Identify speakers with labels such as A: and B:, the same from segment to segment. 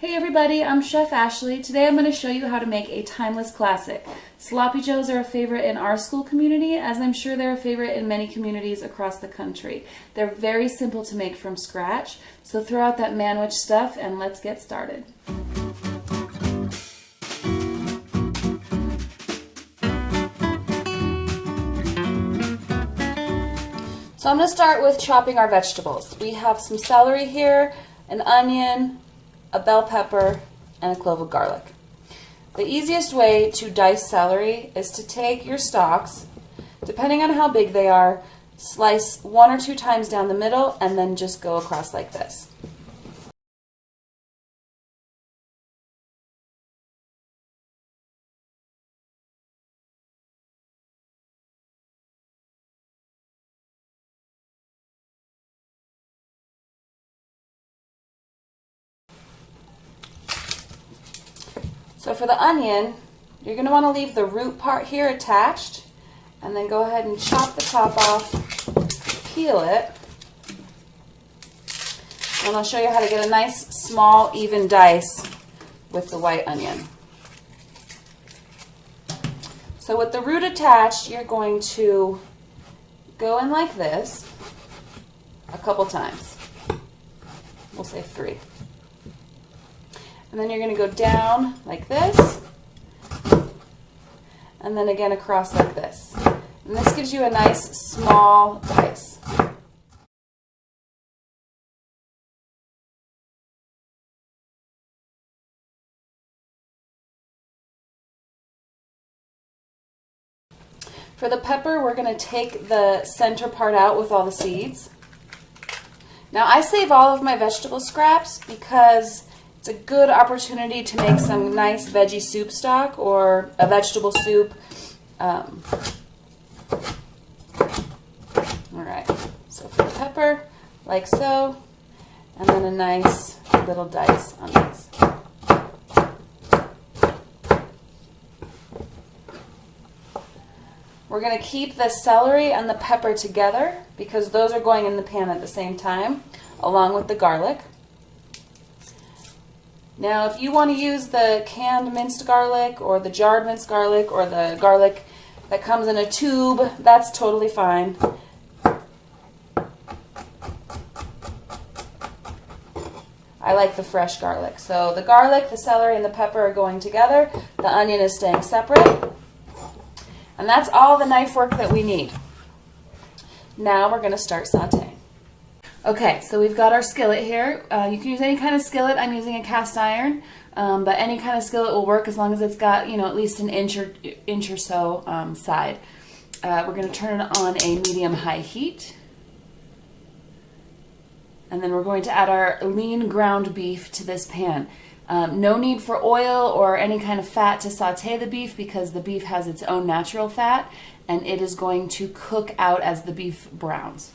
A: Hey everybody, I'm Chef Ashley. Today I'm going to show you how to make a timeless classic. Sloppy Joes are a favorite in our school community, as I'm sure they're a favorite in many communities across the country. They're very simple to make from scratch, so throw out that manwich stuff and let's get started. So I'm going to start with chopping our vegetables. We have some celery here, an onion, a bell pepper, and a clove of garlic. The easiest way to dice celery is to take your stalks, depending on how big they are, slice 1 or 2 times down the middle, and then just go across like this. So for the onion, you're going to want to leave the root part here attached, and then go ahead and chop the top off, peel it, and I'll show you how to get a nice, small, even dice with the white onion. So with the root attached, you're going to go in like this a couple times. We'll say 3. And then you're going to go down like this, and then again across like this. And this gives you a nice small dice. For the pepper, we're going to take the center part out with all the seeds. Now I save all of my vegetable scraps because it's a good opportunity to make some nice veggie soup stock or a vegetable soup. All right, so for the pepper, like so, and then a nice little dice on these. We're going to keep the celery and the pepper together because those are going in the pan at the same time, along with the garlic. Now, if you want to use the canned minced garlic or the jarred minced garlic or the garlic that comes in a tube, that's totally fine. I like the fresh garlic. So the garlic, the celery, and the pepper are going together. The onion is staying separate. And that's all the knife work that we need. Now we're going to start sauteing. Okay, so we've got our skillet here. You can use any kind of skillet. I'm using a cast iron, but any kind of skillet will work as long as it's got, at least an inch or so side. We're going to turn it on a medium-high heat. And then we're going to add our lean ground beef to this pan. No need for oil or any kind of fat to saute the beef because the beef has its own natural fat, and it is going to cook out as the beef browns.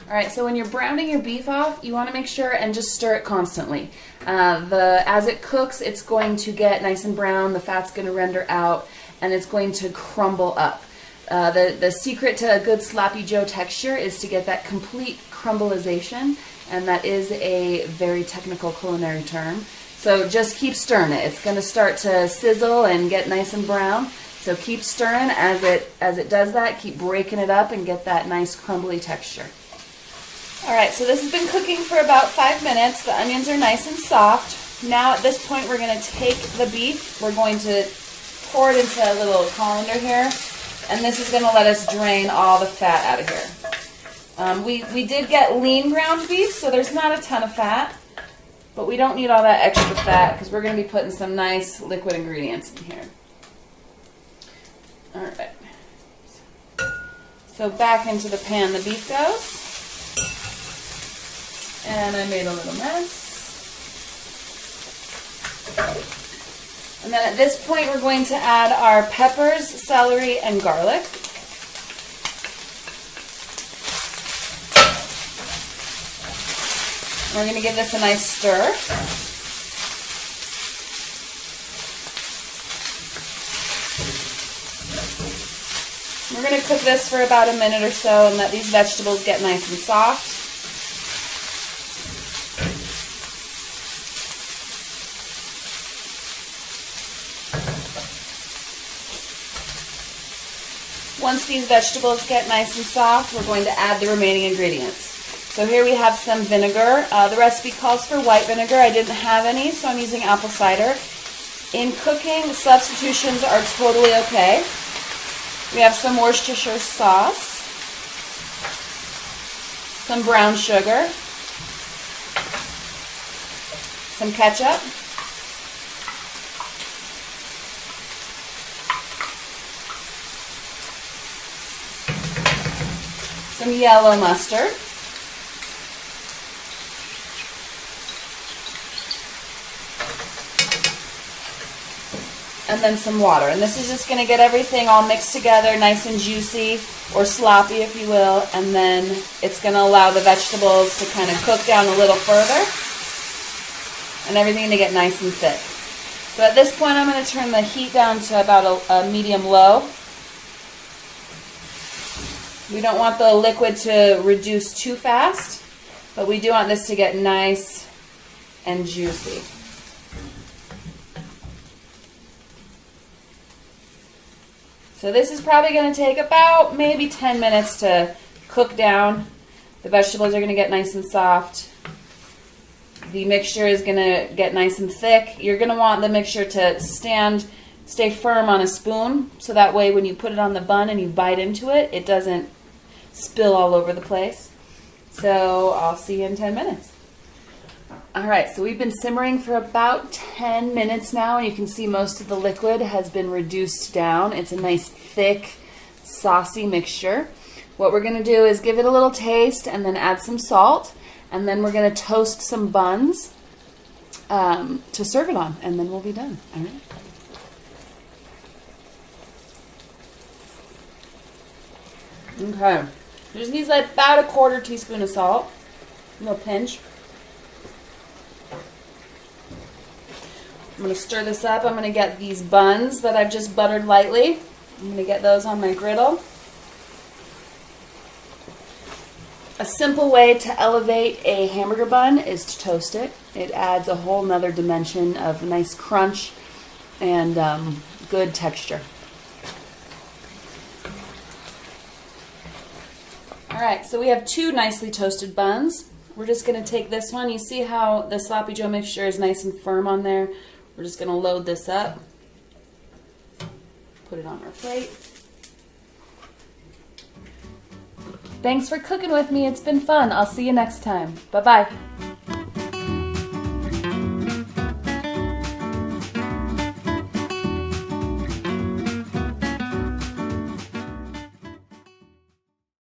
A: All right, so when you're browning your beef off, you want to make sure and just stir it constantly. As it cooks, it's going to get nice and brown, the fat's going to render out, and it's going to crumble up. The secret to a good sloppy joe texture is to get that complete crumbleization, and that is a very technical culinary term. So just keep stirring it. It's going to start to sizzle and get nice and brown. So keep stirring as it does that. Keep breaking it up and get that nice crumbly texture. All right, so this has been cooking for about 5 minutes. The onions are nice and soft. Now at this point, we're going to take the beef. We're going to pour it into a little colander here, and this is going to let us drain all the fat out of here. We did get lean ground beef, so there's not a ton of fat, but we don't need all that extra fat because we're going to be putting some nice liquid ingredients in here. All right. So back into the pan the beef goes. And I made a little mess. And then at this point, we're going to add our peppers, celery, and garlic. We're going to give this a nice stir. We're going to cook this for about a minute or so and let these vegetables get nice and soft. Once these vegetables get nice and soft, we're going to add the remaining ingredients. So here we have some vinegar. The recipe calls for white vinegar. I didn't have any, so I'm using apple cider. In cooking, substitutions are totally okay. We have some Worcestershire sauce, some brown sugar, some ketchup, some yellow mustard, and then some water. And this is just going to get everything all mixed together, nice and juicy, or sloppy if you will, and then it's going to allow the vegetables to kind of cook down a little further and everything to get nice and thick. So at this point I'm going to turn the heat down to about a medium-low. We don't want the liquid to reduce too fast, but we do want this to get nice and juicy. So this is probably going to take about maybe 10 minutes to cook down. The vegetables are going to get nice and soft. The mixture is going to get nice and thick. You're going to want the mixture to stay firm on a spoon, so that way when you put it on the bun and you bite into it, it doesn't spill all over the place. So I'll see you in 10 minutes. Alright, so we've been simmering for about 10 minutes now, and you can see most of the liquid has been reduced down. It's a nice thick, saucy mixture. What we're going to do is give it a little taste and then add some salt, and then we're going to toast some buns to serve it on, and then we'll be done. Alright. Okay, just needs like about 1/4 teaspoon of salt, a little pinch. I'm going to stir this up. I'm going to get these buns that I've just buttered lightly. I'm going to get those on my griddle. A simple way to elevate a hamburger bun is to toast it. It adds a whole nother dimension of nice crunch and good texture. Alright, so we have 2 nicely toasted buns. We're just going to take this one. You see how the sloppy joe mixture is nice and firm on there? We're just going to load this up, put it on our plate. Thanks for cooking with me. It's been fun. I'll see you next time. Bye-bye.